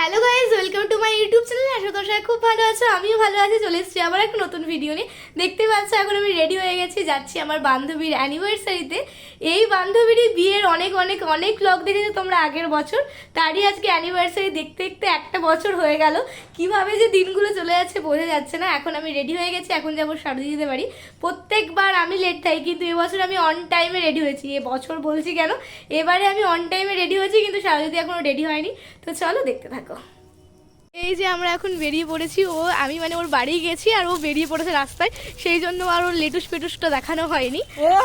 Hello guys, welcome to my YouTube channel. আশা করি সবাই খুব ভালো আছো, আমিও ভালো আছি। চলে এসেছি আবার একটা নতুন ভিডিও নিয়ে। দেখতে পাচ্ছ এখন আমি রেডি হয়ে গেছি, যাচ্ছি আমার বান্ধবীর অ্যানিভার্সারিতে। এই বান্ধবীরই বিয়ের অনেক অনেক অনেক ব্লগ দেখেছো তোমরা আগের বছর, তারই আজকে অ্যানিভার্সারি। দেখতে দেখতে একটা বছর হয়ে গেল, কিভাবে যে দিনগুলো চলে যাচ্ছে বোঝা যাচ্ছে না। এখন আমি রেডি হয়ে গেছি, এখন যাবো শারদিদিদের বাড়ি। প্রত্যেকবার আমি লেট থাকি, কিন্তু এবছর আমি অন টাইমে রেডি হয়েছি। এবছর বলছি কেন, এবারে আমি অন টাইমে রেডি হয়েছি, কিন্তু শারদিদি এখনো রেডি হয়নি। তো চলো দেখতে থাকো। এই যে আমরা এখন বেরিয়ে পড়েছি, আমি মানে ওর বাড়ি গেছি আর ও বেরিয়ে পড়েছে রাস্তায়, সেই জন্য আর ওর লেটুস পেটুসটা দেখানো হয়নি।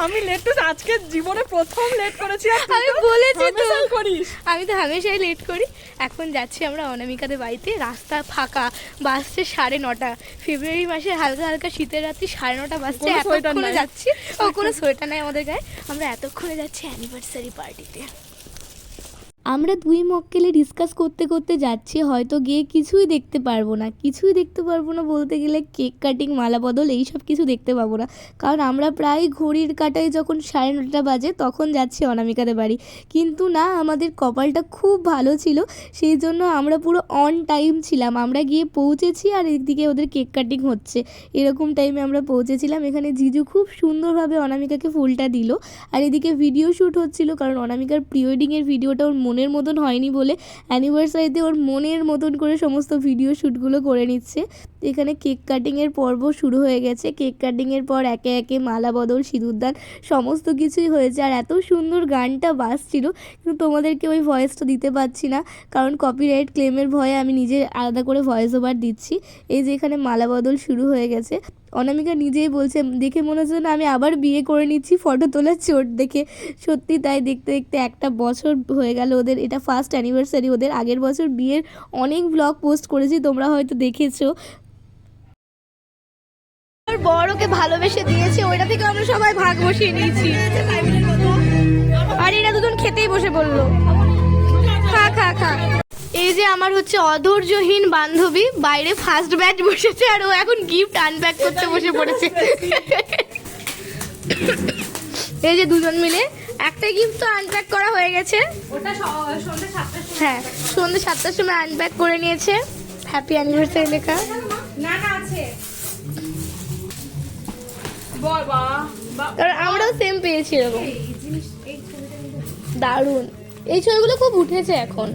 আমি লেটুস আজকে জীবনে প্রথম লেট করেছি। আমি বলেছি তো করিস, আমি তো হামেশাই লেট করি। এখন যাচ্ছি আমরা অনামিকাদের বাড়িতে, রাস্তা ফাঁকা, বাজছে 9:30। ফেব্রুয়ারি মাসে হালকা হালকা শীতের রাত্রি 9:30 বাজছে। এতক্ষণে যাচ্ছি, ও কোনো সোয়েটার নাই আমাদের গায়ে। আমরা এতক্ষণে যাচ্ছি অ্যানিভার্সারি পার্টিতে। আমরা দুই মক্কেলে ডিসকাস করতে করতে যাচ্ছি, হয়তো গিয়ে কিছুই দেখতে পারবো না বলতে গেলে কেক কাটিং, মালা বদল এইসব কিছু দেখতে পাবো না। কারণ আমরা প্রায় ঘড়ির কাটায় যখন 9:30 বাজে তখন যাচ্ছি অনামিকাদের বাড়ি। কিন্তু না, আমাদের কপালটা খুব ভালো ছিল, সেই জন্য আমরা পুরো অন টাইম ছিলাম। আমরা গিয়ে পৌঁছেছি আর একদিকে ওদের কেক কাটিং হচ্ছে, এরকম টাইমে আমরা পৌঁছেছিলাম। এখানে জিজু খুব সুন্দরভাবে অনামিকাকে ফুলটা দিল, আর এদিকে ভিডিও শ্যুট হচ্ছিল, কারণ অনামিকার প্রি ওয়েডিংয়ের ভিডিওটা ওর মনের মতন হয়নি বলে অ্যানিভার্সারিতে ওর মনের মতন করে সমস্ত ভিডিও শ্যুটগুলো করে নিচ্ছে। এখানে কেক কাটিংয়ের পর্ব শুরু হয়ে গেছে। কেক কাটিংয়ের পর একে একে মালা বদল, সিঁদুরদান সমস্ত কিছুই হয়েছে। আর এত সুন্দর গানটা বাজছিল, কিন্তু তোমাদেরকে ওই ভয়েসটা দিতে পারছি না, কারণ কপিরাইট ক্লেমের ভয়ে আমি নিজে আলাদা করে ভয়েস ওভার দিচ্ছি। এই যে এখানে মালা বদল শুরু হয়ে গেছে। অনামিকা নিজেই বলছে, দেখে মনে হচ্ছে না আমি আবার বিয়ে করে নিচ্ছি ফটো তোলার চোট দেখে। সত্যি তাই, দেখতে দেখতে একটা বছর হয়ে গেল ওদের। এটা ফার্স্ট অ্যানিভার্সারি ওদের। আগের বছর বিয়ের অনেক ব্লগ পোস্ট করেছি, তোমরা হয়তো দেখেছো। বড়কে ভালোবেসে দিয়েছে, ওইটা থেকে আমরা সবাই ভাগ বসিয়ে নিয়েছি। আর এরা দুজন খেতেই বসে বললো খা খা খা। এই যে আমার হচ্ছে অধৈর্যহীন বান্ধবী, বাইরে ফার্স্ট ব্যাচ বসেছে আর ও এখন গিফট আনপ্যাক করতে বসে পড়েছে। এই যে দুজন মিলে একটা গিফট তো আনপ্যাক করা হয়ে গেছে। হ্যাঁ, সন্ধ্যে 7টার সময় আনপ্যাক করে নিয়েছে। হ্যাপি অ্যানিভার্সারি লেখা। না না আছে কারণ আমরাও সেম পেয়েছি এরকম। দারুণ, এই ছবিগুলো খুব উঠেছে এখন।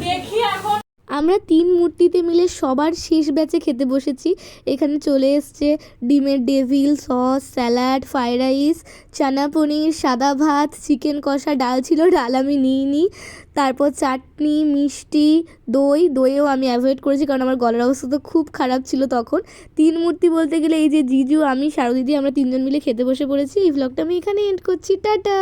দেখি এখন আমরা 3 মূর্তিতে মিলে সবার শেষ ব্যাচে খেতে বসেছি। এখানে চলে এসছে ডিমের devil, sauce, salad, fried rice, chana paneer, সাদা ভাত, চিকেন কষা, ডাল ছিল, ডাল আমি নিইনি। তারপর চাটনি, মিষ্টি, দইও আমি অ্যাভয়েড করেছি, কারণ আমার গলার অবস্থা তো খুব খারাপ ছিল তখন। 3 মূর্তি বলতে গেলে এই যে জিজু, আমি, শারদিদি, আমরা 3জন মিলে খেতে বসে পড়েছি। এই ভ্লগটা আমি এখানে এন্ড করছি, টাটা।